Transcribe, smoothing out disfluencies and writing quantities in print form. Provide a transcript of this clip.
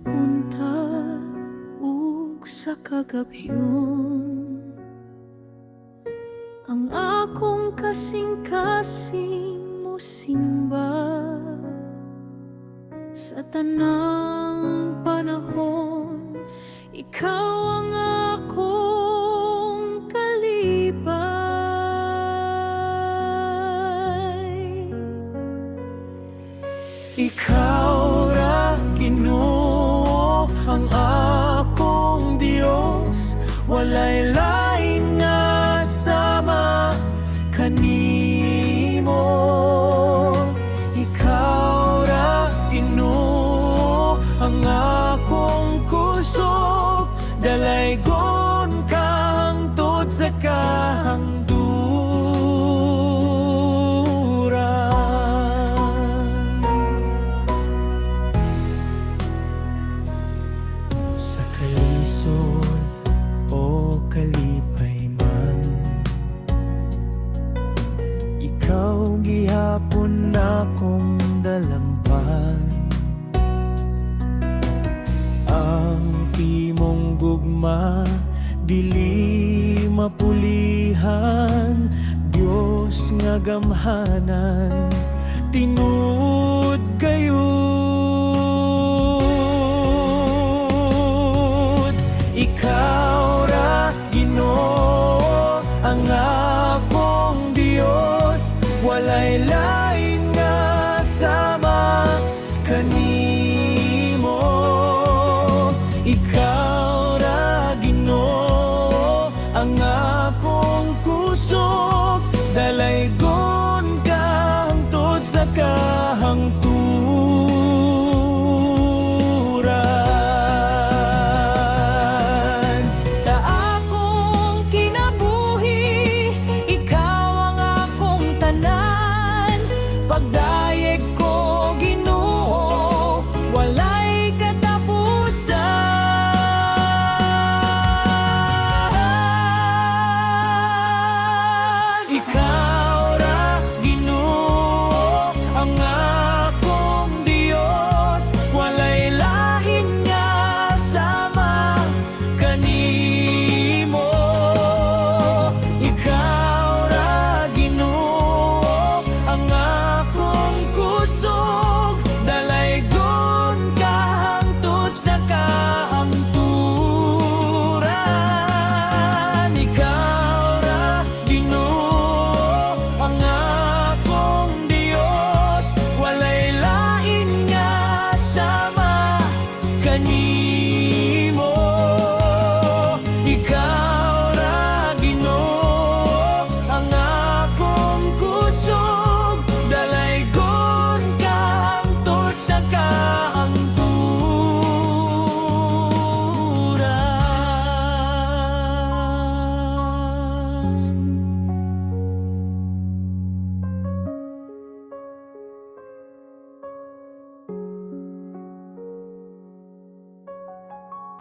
punta ug sa kagabyon, ang akong kasing-kasing mo simba. Sa tanang panahon, ikaw ang akong kalipay. Ikaw ra Ginoo ang akong Dios, walay lain nga sama kanimo. Ikaw ra Ginoo ang akong kusog, dalaygon ka hangtod sa kahangduran. Sa kalisod o kalipay man, ikaw gihapon akong dalampan. Ang imong gugma dili mapulihan, Dios nga gamhanan tinud kayud. Ikaw ra Ginoo ang akong Dios, walay lain nga sama kanimo. Ikaw ra Ginoo ang akong kusog, dalaygon ka hangtod sa kahangturan. Sa akong kinabuhi, ikaw ang akong tanan. Pagdayeg ko Ginoo, walay katapusan. Ikaw ra Ginoo ang akong Dios, walay lain nga sama kanimo. Ikaw ra Ginoo ang akong kusog, dalaygon ka hangtod sa kahangturan. Ikaw ra Ginoo ang akong Dios, walay lain nga sama kanimo.